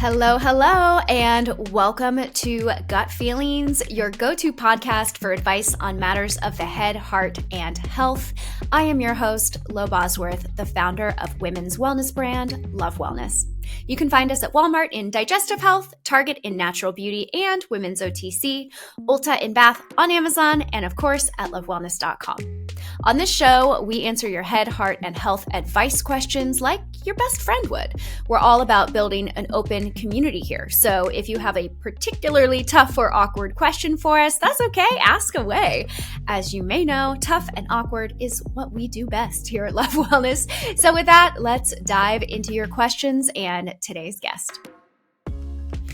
Hello, hello, and welcome to Gut Feelings, your go-to podcast for advice on matters of the head, heart, and health. I am your host, Lo Bosworth, the founder of women's wellness brand, Love Wellness. You can find us at Walmart in digestive health, Target in natural beauty and women's OTC, Ulta in bath on Amazon, and of course at lovewellness.com. On this show, we answer your head, heart, and health advice questions like your best friend would. We're all about building an open community here. So if you have a particularly tough or awkward question for us, that's okay, ask away. As you may know, tough and awkward is what we do best here at Love Wellness. So with that, let's dive into your questions and today's guest.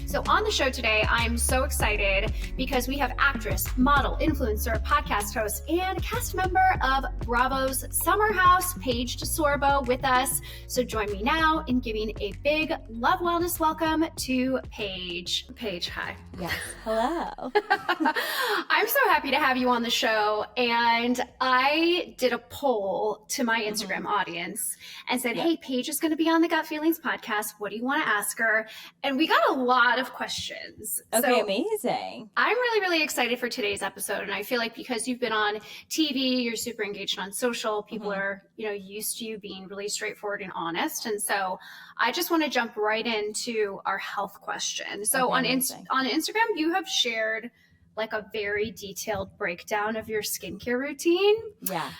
So on the show today, I'm so excited because we have actress, model, influencer, podcast host, and cast member of Bravo's Summer House, Paige DeSorbo, with us. So join me now in giving a big Love Wellness welcome to Paige. Paige, hi. Yes. Hello. I'm so happy to have you on the show. And I did a poll to my Instagram audience and said, hey, Paige is going to be on the Gut Feelings podcast. What do you want to ask her? And we got a lot of questions. Okay, so amazing. I'm really excited for today's episode. And I feel like because you've been on TV, you're super engaged on social, people are, used to you being really straightforward and honest. And so I just want to jump right into our health question. So on Instagram, you have shared like a very detailed breakdown of your skincare routine. Yeah.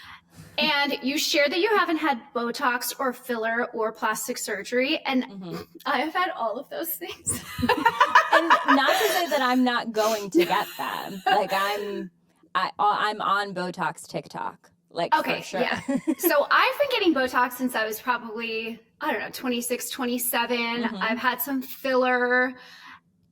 And you shared that you haven't had Botox or filler or plastic surgery. And I have had all of those things. And not to say that I'm not going to get them. Like I'm on Botox TikTok. Like, okay, for sure. Yeah. So I've been getting Botox since I was probably, 26, 27. I've had some filler.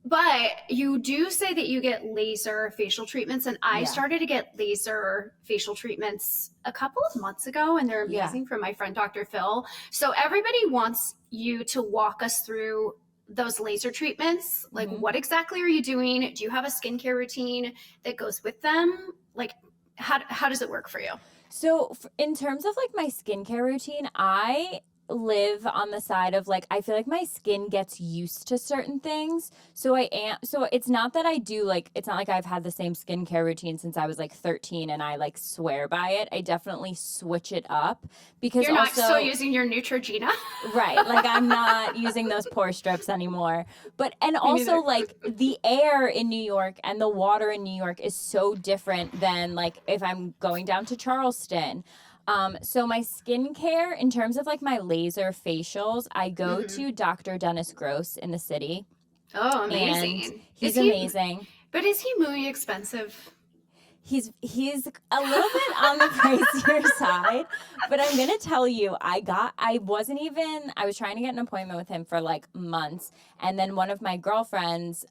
But you do say that you get laser facial treatments, and I started to get laser facial treatments a couple of months ago, and they're amazing from my friend, Dr. Phil. So everybody wants you to walk us through those laser treatments. Like, what exactly are you doing? Do you have a skincare routine that goes with them? Like, how does it work for you? So in terms of like my skincare routine, I live on the side of like, I feel like my skin gets used to certain things. So it's not that I do like, it's not like I've had the same skincare routine since I was like 13 and I like swear by it. I definitely switch it up because you're not still using your Neutrogena. Right. Like I'm not using those pore strips anymore. But, and also like the air in New York and the water in New York is so different than like if I'm going down to Charleston. So my skincare, in terms of like my laser facials, I go to Dr. Dennis Gross in the city. Oh, amazing. And he's amazing. But is he muy expensive? He's a little bit on the pricier side, but I'm going to tell you, I was trying to get an appointment with him for like months. And then one of my girlfriends,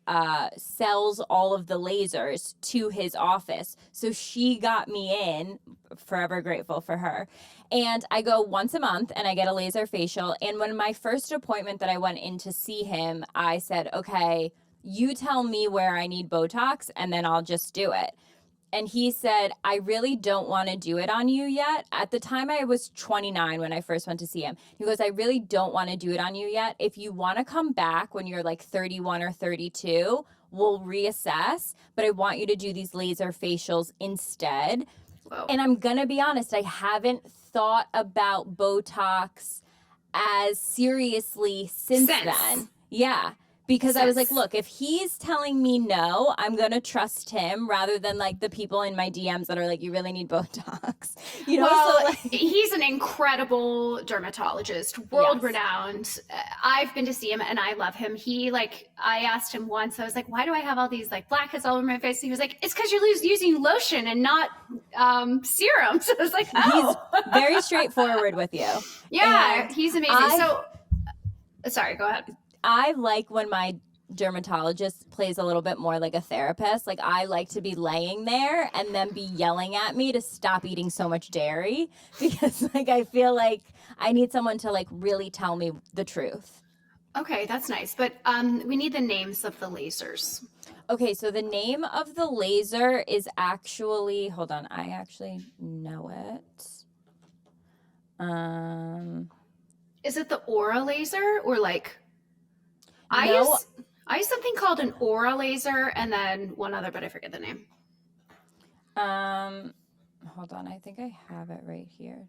sells all of the lasers to his office. So she got me in, forever grateful for her. And I go once a month and I get a laser facial. And when my first appointment that I went in to see him, I said, okay, you tell me where I need Botox and then I'll just do it. And he said, I really don't want to do it on you yet. At the time, I was 29 when I first went to see him. He goes, I really don't want to do it on you yet. If you want to come back when you're like 31 or 32, we'll reassess. But I want you to do these laser facials instead. Whoa. And I'm going to be honest, I haven't thought about Botox as seriously since then. Yeah. Because I was like, look, if he's telling me no, I'm going to trust him rather than like the people in my DMs that are like, you really need Botox. Well, so like, he's an incredible dermatologist, world-renowned. I've been to see him and I love him. I asked him once, I was like, why do I have all these like blackheads all over my face? And he was like, it's because you're using lotion and not serum. So I was like, oh. He's very straightforward with you. Yeah, and he's amazing. Sorry, go ahead. I like when my dermatologist plays a little bit more like a therapist. Like I like to be laying there and then be yelling at me to stop eating so much dairy because like I feel like I need someone to like really tell me the truth. Okay, that's nice. But we need the names of the lasers. Okay, so the name of the laser is actually, hold on, I actually know it. Is it the Aura laser or like I No. use something called an aura laser and then one other, but I forget the name. Hold on. I think I have it right here.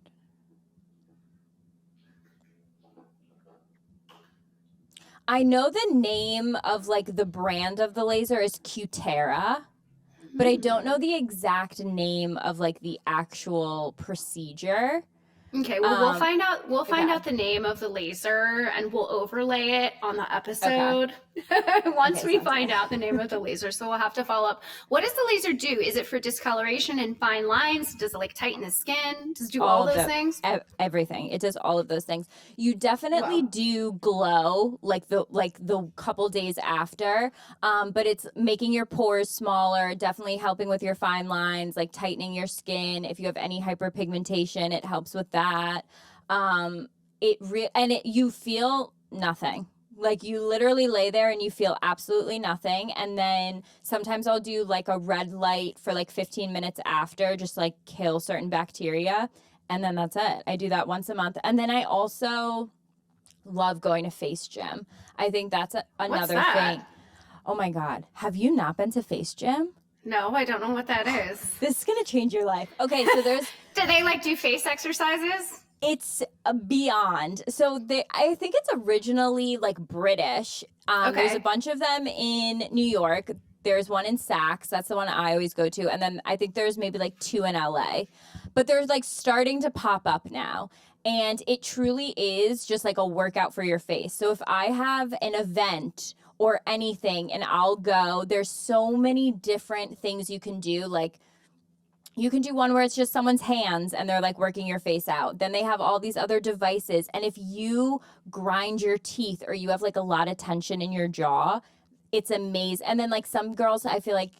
I know the name of like the brand of the laser is Cutera, but I don't know the exact name of like the actual procedure. Okay, well, we'll find out. We'll find okay. out the name of the laser, and we'll overlay it on the episode once we find out the name of the laser. So we'll have to follow up. What does the laser do? Is it for discoloration and fine lines? Does it like tighten the skin? Does it do all those things? Everything. It does all of those things. You definitely do glow like the couple days after, but it's making your pores smaller, definitely helping with your fine lines, like tightening your skin. If you have any hyperpigmentation, it helps with that. You feel nothing. Like you literally lay there and you feel absolutely nothing. And then sometimes I'll do like a red light for like 15 minutes after, just like kill certain bacteria. And then that's it. I do that once a month. And then I also love going to Face Gym. I think that's another thing. Oh my God. Have you not been to Face Gym? No, I don't know what that is. This is going to change your life. Okay, so there's... Do they like do face exercises? It's beyond. So I think it's originally like British. There's a bunch of them in New York. There's one in Saks. That's the one I always go to. And then I think there's maybe like 2 in LA. But they're like starting to pop up now. And it truly is just like a workout for your face. So if I have an event or anything and I'll go, there's so many different things you can do. Like you can do one where it's just someone's hands and they're like working your face out. Then they have all these other devices. And if you grind your teeth or you have like a lot of tension in your jaw, it's amazing. And then like some girls, I feel like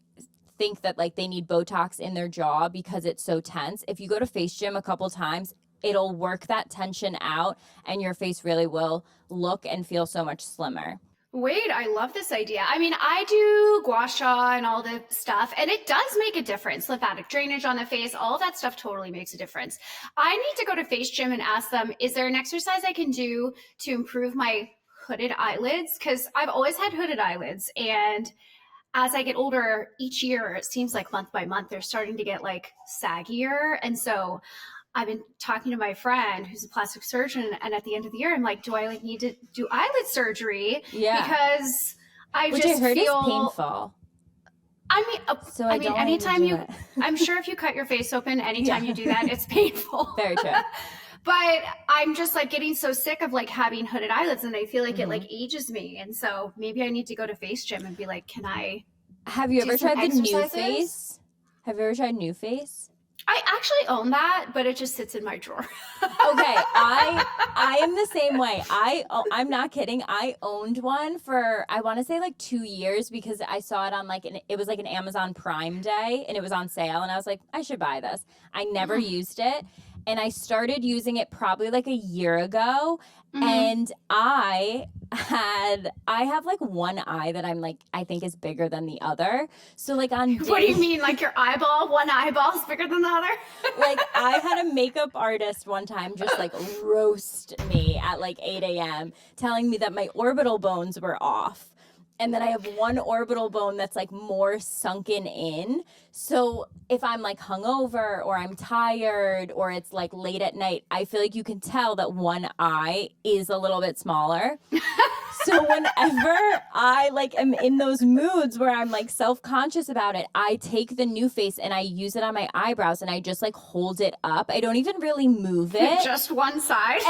think that like they need Botox in their jaw because it's so tense. If you go to Face Gym a couple times, it'll work that tension out and your face really will look and feel so much slimmer. Wait, I love this idea. I mean, I do gua sha and all the stuff, and it does make a difference. Lymphatic drainage on the face, all that stuff totally makes a difference. I need to go to Face Gym and ask them, is there an exercise I can do to improve my hooded eyelids? Because I've always had hooded eyelids, and as I get older, each year, it seems like month by month, they're starting to get like saggier. And so I've been talking to my friend who's a plastic surgeon, and at the end of the year, I'm like, do I like need to do eyelid surgery? Yeah. Because I Which just I heard feel is painful. I mean, anytime you, I'm sure if you cut your face open, anytime you do that, it's painful. Very true. But I'm just like getting so sick of like having hooded eyelids, and I feel like it like ages me. And so maybe I need to go to Face Gym and be like, can I? Have you ever tried the New Face? Have you ever tried New Face? I actually own that, but it just sits in my drawer. Okay, I am the same way. I'm not kidding. I owned one for I want to say like 2 years because I saw it on like it was like an Amazon Prime Day and it was on sale and I was like I should buy this. I never used it and I started using it probably like a year ago and I have like one eye that I'm like I think is bigger than the other. So like on What do you mean? Like your eyeball? One eyeball is bigger than the other? Like I had a makeup artist one time just like roast me at like 8 a.m. telling me that my orbital bones were off. And then I have one orbital bone that's like more sunken in. So if I'm like hungover or I'm tired or it's like late at night, I feel like you can tell that one eye is a little bit smaller. So whenever I like am in those moods where I'm like self-conscious about it, I take the New Face and I use it on my eyebrows and I just like hold it up. I don't even really move it. Just one side.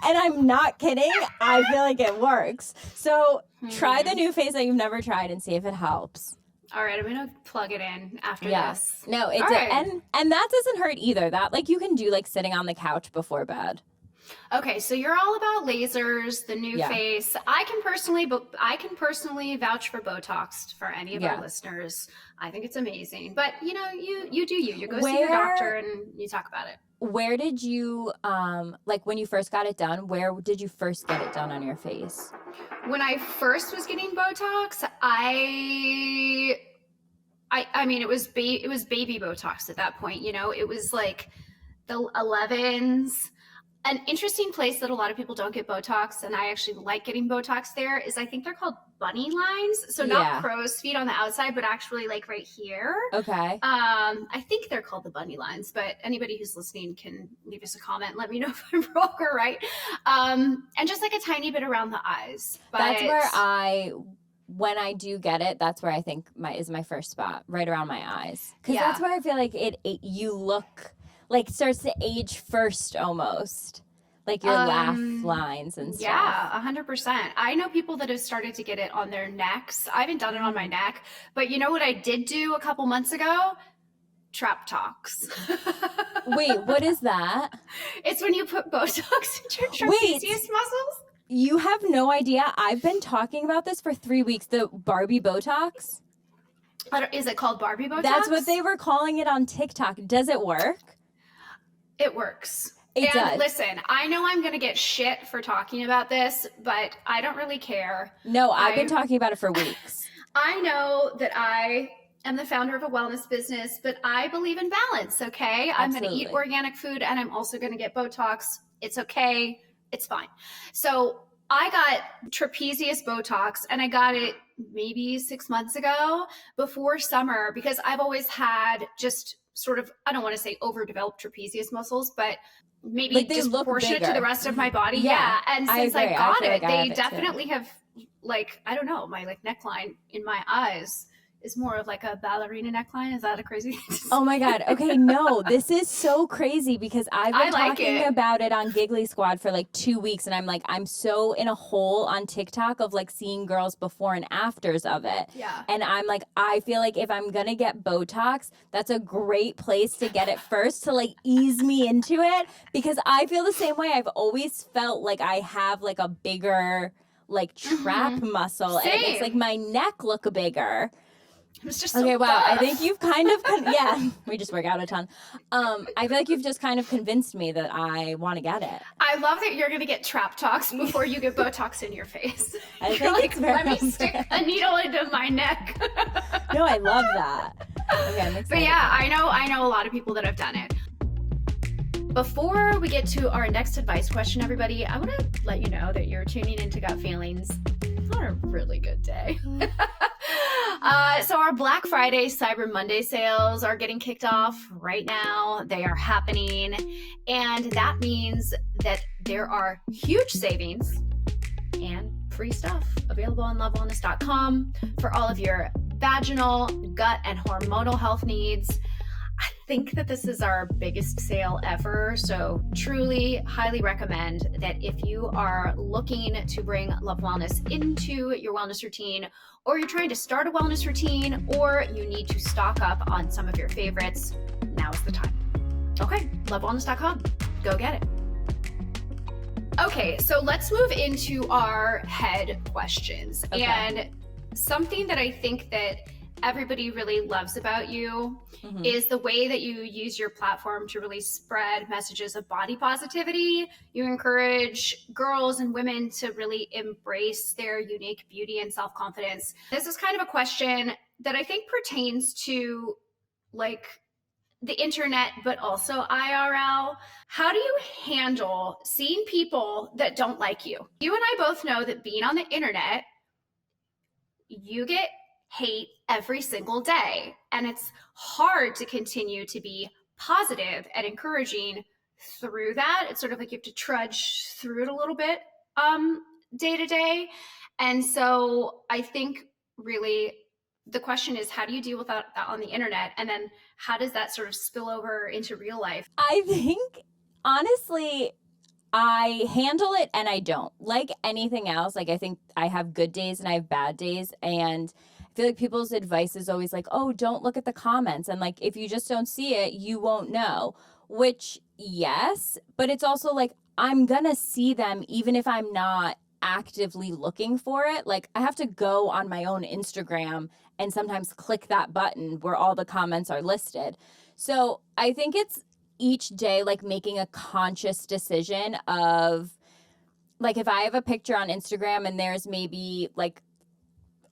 And I'm not kidding. I feel like it works. So try the New Face that you've never tried and see if it helps. All right, I'm gonna plug it in after this. No, it did, right. And that doesn't hurt either. That like you can do like sitting on the couch before bed. Okay, so you're all about lasers, the New Face. I can personally vouch for Botox for any of our listeners. I think it's amazing. But you know, you do you. You go see your doctor and you talk about it. Where did you like when you first got it done, where did you first get it done on your face? When I first was getting Botox, I mean it was baby Botox at that point, you know. It was like the 11s. An interesting place that a lot of people don't get Botox, and I actually like getting Botox there, is I think they're called bunny lines. So not Yeah. crow's feet on the outside, but actually like right here. Okay. I think they're called the bunny lines, but anybody who's listening can leave us a comment. Let me know if I'm wrong or right. And just like a tiny bit around the eyes. But That's where when I do get it, that's where I think my first spot, right around my eyes. Because Yeah. that's where I feel like you look like starts to age first almost. Like your laugh lines and stuff. Yeah, 100%. I know people that have started to get it on their necks. I haven't done it on my neck, but you know what I did do a couple months ago? Trap talks. Wait, what is that? It's when you put Botox into your trapezius muscles. You have no idea. I've been talking about this for 3 weeks. The Barbie Botox. Is it called Barbie Botox? That's what they were calling it on TikTok. Does it work? It works. It does. Listen, I know I'm going to get shit for talking about this, but I don't really care. No, I've been talking about it for weeks. I know that I am the founder of a wellness business, but I believe in balance, okay? I'm going to eat organic food, and I'm also going to get Botox. It's okay. It's fine. So I got trapezius Botox, and I got it maybe 6 months ago before summer, because I've always had just sort of, I don't want to say overdeveloped trapezius muscles, but maybe like disproportionate to the rest of my body. Yeah. And since I got it, they definitely have, like, I don't know, my like neckline in my eyes is more of like a ballerina neckline. Is that a crazy thing to say? Oh my God. Okay, no, this is so crazy because I've been talking about it on Giggly Squad for like 2 weeks, and I'm like, I'm so in a hole on TikTok of like seeing girls before and afters of it. Yeah. And I'm like, I feel like if I'm gonna get Botox, that's a great place to get it first to like ease me into it, because I feel the same way. I've always felt like I have like a bigger like trap muscle, and it makes like my neck look bigger. It's just okay, wow. I think you've kind of, yeah, we just work out a ton. I feel like you've just kind of convinced me that I want to get it. I love that you're going to get trap talks before you get Botox in your face. I think like, let me stick a needle into my neck. No, I love that. Okay, I'm excited. But yeah, I know a lot of people that have done it. Before we get to our next advice question, everybody, I want to let you know that you're tuning into Gut Feelings on a really good day. So our Black Friday, Cyber Monday sales are getting kicked off right now. They are happening. And that means that there are huge savings and free stuff available on lovewellness.com for all of your vaginal, gut, and hormonal health needs. I think that this is our biggest sale ever. So truly highly recommend that if you are looking to bring Love Wellness into your wellness routine, or you're trying to start a wellness routine, or you need to stock up on some of your favorites, now is the time. Okay, lovewellness.com. Go get it. Okay, so let's move into our head questions. Okay. And something that I think that everybody really loves about you is the way that you use your platform to really spread messages of body positivity. You encourage girls and women to really embrace their unique beauty and self-confidence. This is kind of a question that I think pertains to like the internet, but also IRL. How do you handle seeing people that don't like you? You and I both know that being on the internet, you get hate every single day. And it's hard to continue to be positive and encouraging through that. It's sort of like you have to trudge through it a little bit day to day. And so I think really the question is, how do you deal with that on the internet? And then how does that sort of spill over into real life? I think, honestly, I handle it and I don't. Like anything else, like I think I have good days and I have bad days, and I feel like people's advice is always like, oh, don't look at the comments, and like if you just don't see it, you won't know. Which, yes, but it's also like I'm gonna see them even if I'm not actively looking for it. Like I have to go on my own Instagram and sometimes click that button where all the comments are listed. So I think it's each day like making a conscious decision of like, if I have a picture on Instagram and there's maybe like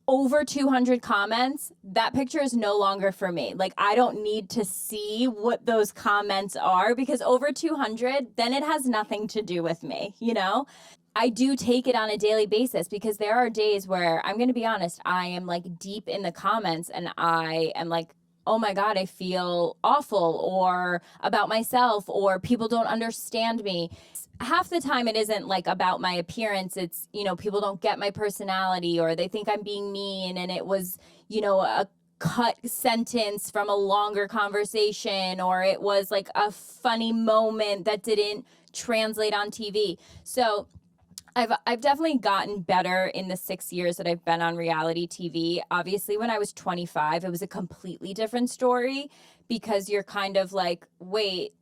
over 200 comments, that picture is no longer for me. Like, I don't need to see what those comments are, because over 200, then it has nothing to do with me, you know? I do take it on a daily basis, because there are days where, I'm going to be honest, I am like deep in the comments and I am like, oh my God, I feel awful, or about myself, or people don't understand me. Half the time it isn't like about my appearance. It's, you know, people don't get my personality, or they think I'm being mean and it was, you know, a cut sentence from a longer conversation, or it was like a funny moment that didn't translate on TV. So I've definitely gotten better in the 6 years that I've been on reality TV. Obviously, when I was 25, it was a completely different story, because you're kind of like, wait,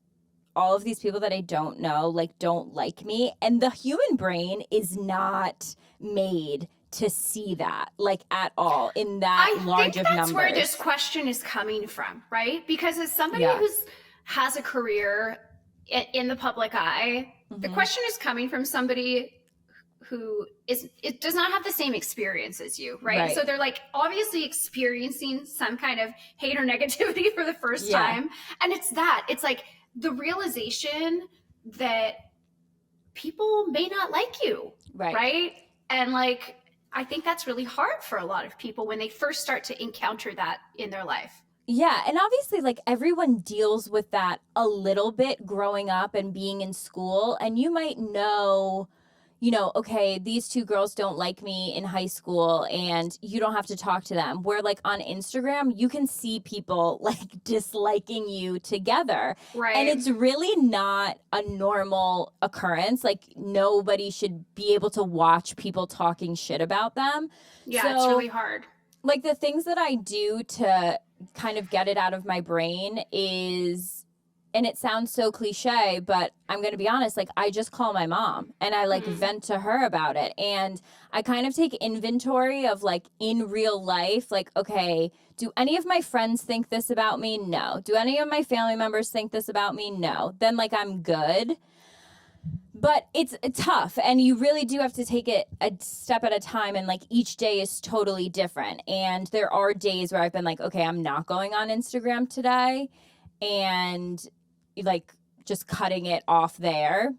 all of these people that I don't know, like, don't like me. And the human brain is not made to see that, like, at all, in that large of numbers. I think that's where this question is coming from, right? Because as somebody who's has a career in the public eye, the question is coming from somebody who it does not have the same experience as you, right? So they're like obviously experiencing some kind of hate or negativity for the first time. And it's like the realization that people may not like you, right? And like, I think that's really hard for a lot of people when they first start to encounter that in their life. Yeah, and obviously, like, everyone deals with that a little bit growing up and being in school, and you might know, you know, okay, these two girls don't like me in high school, and you don't have to talk to them. Where, like, on Instagram, you can see people, like, disliking you together. Right. And it's really not a normal occurrence. Like, nobody should be able to watch people talking shit about them. Yeah, so, it's really hard. Like, the things that I do to kind of get it out of my brain is, and it sounds so cliche, but I'm going to be honest, like, I just call my mom and I like vent to her about it. And I kind of take inventory of, like, in real life, like, okay, do any of my friends think this about me? No. Do any of my family members think this about me? No. Then, like, I'm good. But it's tough, and you really do have to take it a step at a time, and like each day is totally different. And there are days where I've been like, okay, I'm not going on Instagram today, and like just cutting it off there.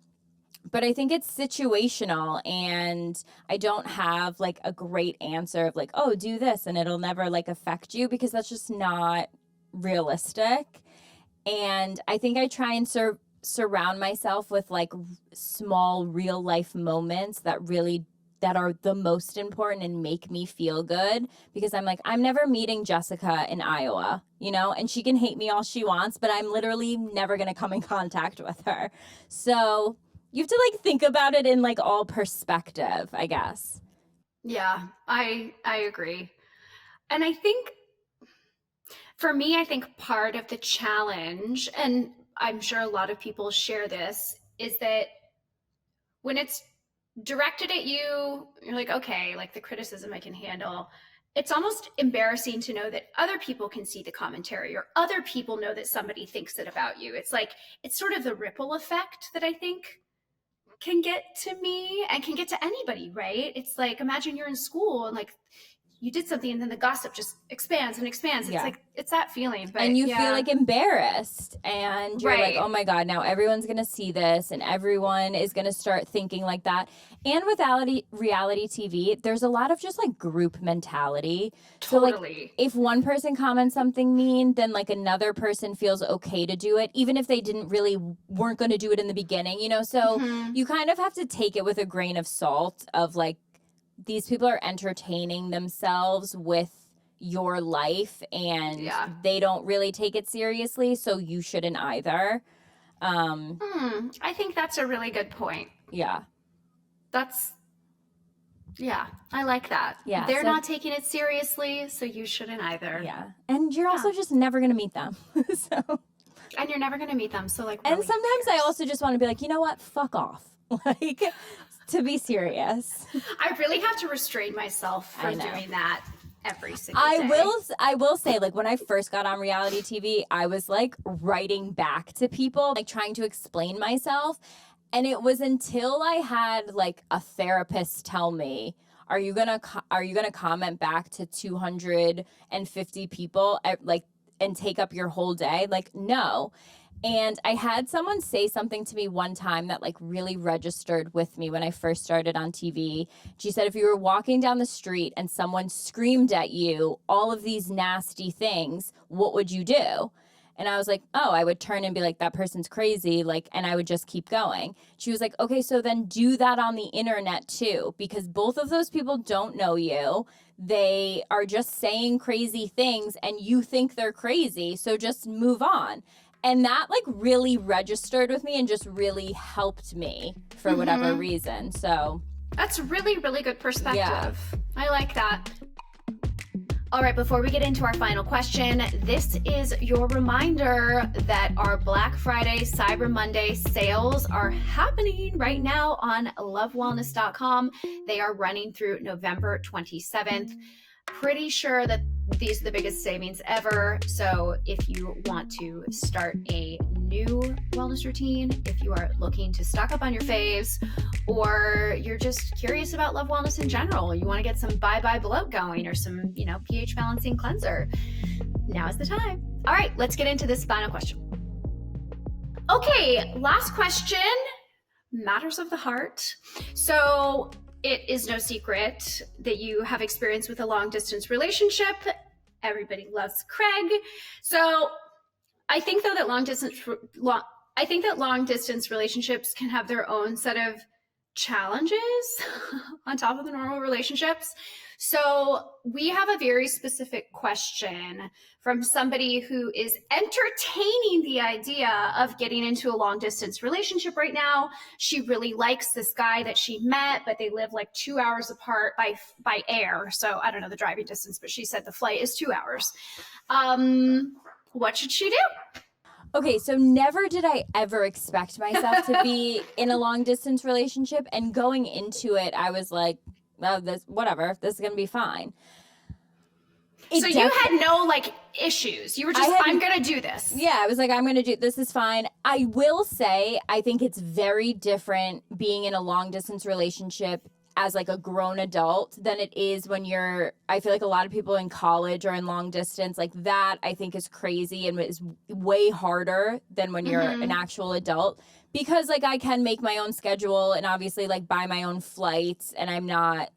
But I think it's situational, and I don't have like a great answer of like, oh, do this and it'll never like affect you, because that's just not realistic. And I think I try and surround myself with like small real life moments that are the most important and make me feel good, because I'm like, I'm never meeting Jessica in Iowa, you know, and she can hate me all she wants, but I'm literally never going to come in contact with her. So you have to like think about it in like all perspective, I guess. Yeah, I agree. And I think for me, I think part of the challenge, and I'm sure a lot of people share this, is that when it's directed at you, you're like, okay, like the criticism I can handle. It's almost embarrassing to know that other people can see the commentary, or other people know that somebody thinks it about you. It's like, it's sort of the ripple effect that I think can get to me and can get to anybody, right? It's like, imagine you're in school and like you did something and then the gossip just expands and expands. It's like, it's that feeling. But and you feel like embarrassed, and you're like, oh my God, now everyone's going to see this and everyone is going to start thinking like that. And with reality TV, there's a lot of just like group mentality. Totally. So like if one person comments something mean, then like another person feels okay to do it, even if they weren't going to do it in the beginning, you know? So you kind of have to take it with a grain of salt of like, these people are entertaining themselves with your life, and they don't really take it seriously, so you shouldn't either. I think that's a really good point. Yeah. I like that. Yeah. They're not taking it seriously, so you shouldn't either. Yeah. And you're also just never going to meet them. And you're never going to meet them, so like, really, and sometimes I also just want to be like, you know what? Fuck off. Like, to be serious. I really have to restrain myself from doing that every single day. I will say, like, when I first got on reality TV, I was like writing back to people, like trying to explain myself. And it was until I had like a therapist tell me, are you gonna comment back to 250 people and take up your whole day? Like, no. And I had someone say something to me one time that like really registered with me when I first started on TV. She said, if you were walking down the street and someone screamed at you all of these nasty things, what would you do? And I was like, oh, I would turn and be like, that person's crazy. Like, and I would just keep going. She was like, okay, so then do that on the internet too, because both of those people don't know you. They are just saying crazy things and you think they're crazy. So just move on. And that like really registered with me and just really helped me for whatever reason. So that's really, really good perspective. Yeah. I like that. All right, before we get into our final question, this is your reminder that our Black Friday, Cyber Monday sales are happening right now on lovewellness.com. They are running through November 27th. Pretty sure that these are the biggest savings ever. So if you want to start a new wellness routine, if you are looking to stock up on your faves, or you're just curious about Love Wellness in general, you want to get some bye-bye bloat going or some, pH balancing cleanser, now is the time. All right, let's get into this final question. Okay, last question, matters of the heart. So it is no secret that you have experience with a long distance relationship. Everybody loves Craig. So I think though that long distance relationships can have their own set of challenges on top of the normal relationships. So we have a very specific question from somebody who is entertaining the idea of getting into a long distance relationship right now. She really likes this guy that she met, but they live like 2 hours apart by air. So I don't know the driving distance, but she said the flight is 2 hours. What should she do? Okay, so never did I ever expect myself to be in a long distance relationship, and going into it, I was like, oh, this is going to be fine. So you had no like issues. You were just, I'm going to do this. Yeah, I was like, I'm going to do, this is fine. I will say, I think it's very different being in a long distance relationship as like a grown adult than it is when I feel like a lot of people in college or in long distance, like that I think is crazy and is way harder than when you're an actual adult, because like I can make my own schedule and obviously like buy my own flights, and I'm not,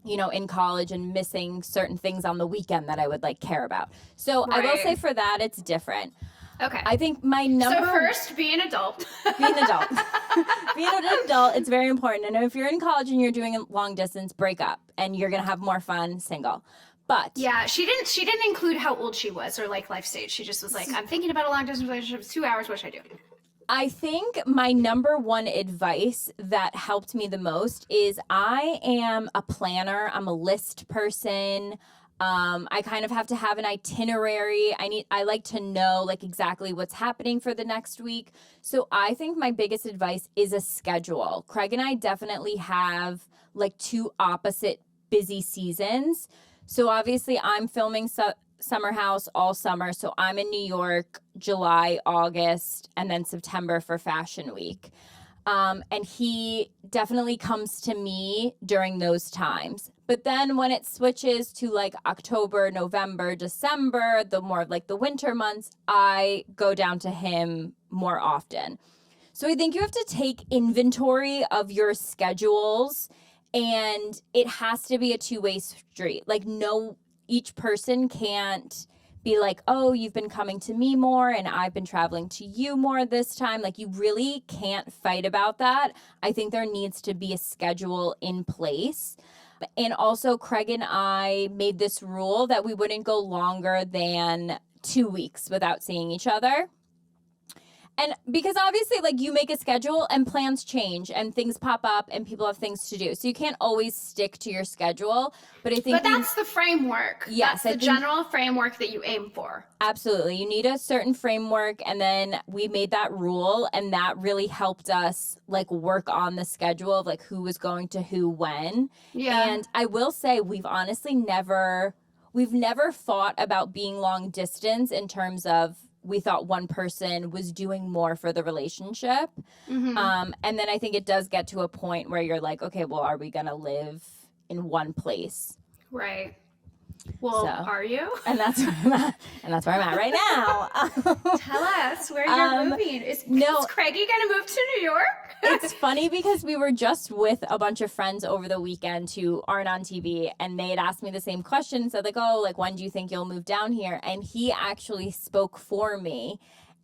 in college and missing certain things on the weekend that I would like care about. So right. I will say for that, it's different. Okay. I think my number... So first, be an adult. Be an adult. Being an adult, it's very important. And if you're in college and you're doing a long distance, break up. And you're going to have more fun single. But... Yeah, she didn't include how old she was or like life stage. She just was like, I'm thinking about a long distance relationship. It's 2 hours. What should I do? I think my number one advice that helped me the most is I am a planner. I'm a list person. I kind of have to have an itinerary. I like to know like exactly what's happening for the next week. So I think my biggest advice is a schedule. Craig and I definitely have like two opposite busy seasons. So obviously I'm filming Summer House all summer. So I'm in New York, July, August, and then September for Fashion Week. And he definitely comes to me during those times. But then when it switches to like October, November, December, the more like the winter months, I go down to him more often. So I think you have to take inventory of your schedules, and it has to be a two-way street. Like each person can't be like, oh, you've been coming to me more and I've been traveling to you more this time. Like you really can't fight about that. I think there needs to be a schedule in place. And also Craig and I made this rule that we wouldn't go longer than 2 weeks without seeing each other. And because obviously like you make a schedule and plans change and things pop up and people have things to do. So you can't always stick to your schedule. But I think that's the framework. Yes. That's the general framework that you aim for. Absolutely. You need a certain framework. And then we made that rule, and that really helped us like work on the schedule of like who was going to who when. Yeah. And I will say we've honestly never fought about being long distance in terms of we thought one person was doing more for the relationship. Mm-hmm. And then I think it does get to a point where you're like, okay, well, are we going to live in one place. Right. Well, So, are you? And that's where I'm at. And that's where I'm at right now. Tell us where you're moving. Is Craigie going to move to New York? It's funny because we were just with a bunch of friends over the weekend who aren't on TV, and they had asked me the same question. Said like, oh, like, when do you think you'll move down here? And he actually spoke for me,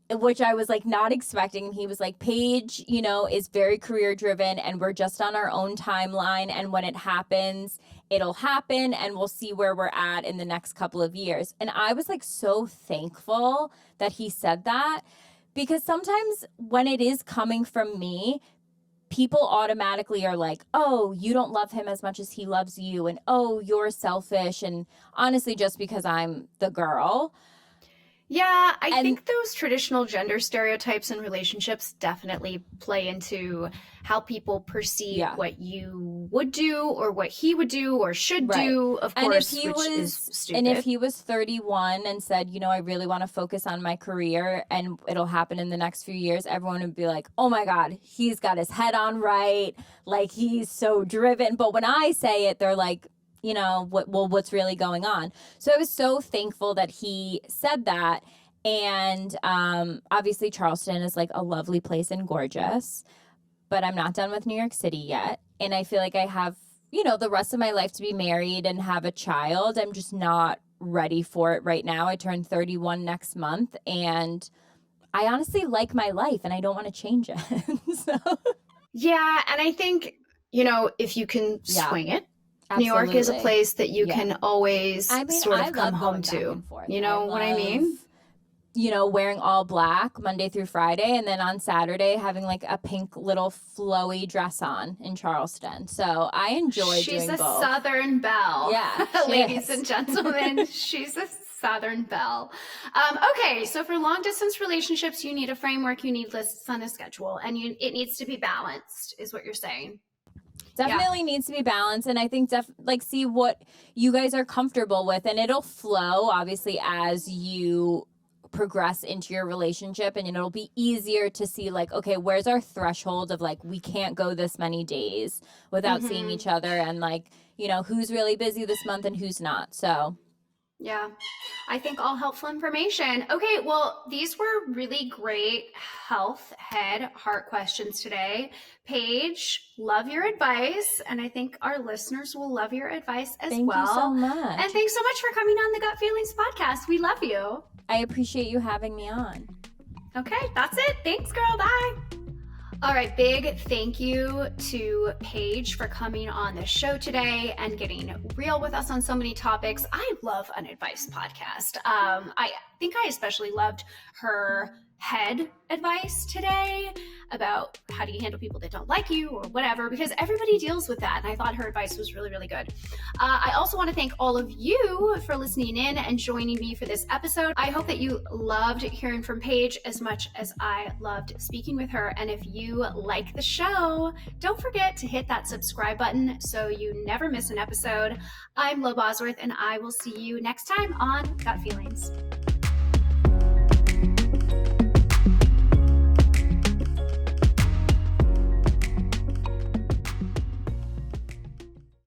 which I was like not expecting. He was like, Paige, you know, is very career driven, and we're just on our own timeline. And when it happens, it'll happen, and we'll see where we're at in the next couple of years. And I was like so thankful that he said that, because sometimes when it is coming from me, people automatically are like, oh, you don't love him as much as he loves you, and oh, you're selfish. And honestly, just because I'm the girl. Yeah, I think those traditional gender stereotypes in relationships definitely play into how people perceive what you would do or what he would do or should do, of course, which is stupid. And if he was 31 and said, you know, I really want to focus on my career and it'll happen in the next few years, everyone would be like, oh my God, he's got his head on right. Like, he's so driven. But when I say it, they're like, you know, what's really going on? So I was so thankful that he said that. And obviously Charleston is like a lovely place and gorgeous, but I'm not done with New York City yet. And I feel like I have, you know, the rest of my life to be married and have a child. I'm just not ready for it right now. I turn 31 next month, and I honestly like my life and I don't want to change it. So. Yeah. And I think, you know, if you can swing it, Absolutely. New York is a place that you can always sort of come home to. You know what I mean? You know, wearing all black Monday through Friday, and then on Saturday having like a pink little flowy dress on in Charleston. So I enjoy doing both. She's a Southern belle. Yeah. Ladies and gentlemen, she's a Southern belle. Okay, so for long distance relationships, you need a framework, you need lists on a schedule, and it needs to be balanced, is what you're saying. Definitely needs to be balanced. And I think see what you guys are comfortable with, and it'll flow obviously as you progress into your relationship, and it'll be easier to see like, okay, where's our threshold of like, we can't go this many days without seeing each other, and like, you know, who's really busy this month and who's not. So yeah, I think all helpful information. Okay, well, these were really great health, head, heart questions today. Paige, love your advice, and I think our listeners will love your advice as well. Thank you so much. And thanks so much for coming on the Gut Feelings podcast. We love you. I appreciate you having me on. Okay, that's it. Thanks, girl. Bye. All right, big thank you to Paige for coming on the show today and getting real with us on so many topics. I love an advice podcast. I think I especially loved her head advice today about how do you handle people that don't like you or whatever, because everybody deals with that. And I thought her advice was really, really good. I also want to thank all of you for listening in and joining me for this episode. I hope that you loved hearing from Paige as much as I loved speaking with her. And if you like the show, don't forget to hit that subscribe button so you never miss an episode. I'm Lo Bosworth, and I will see you next time on Gut Feelings.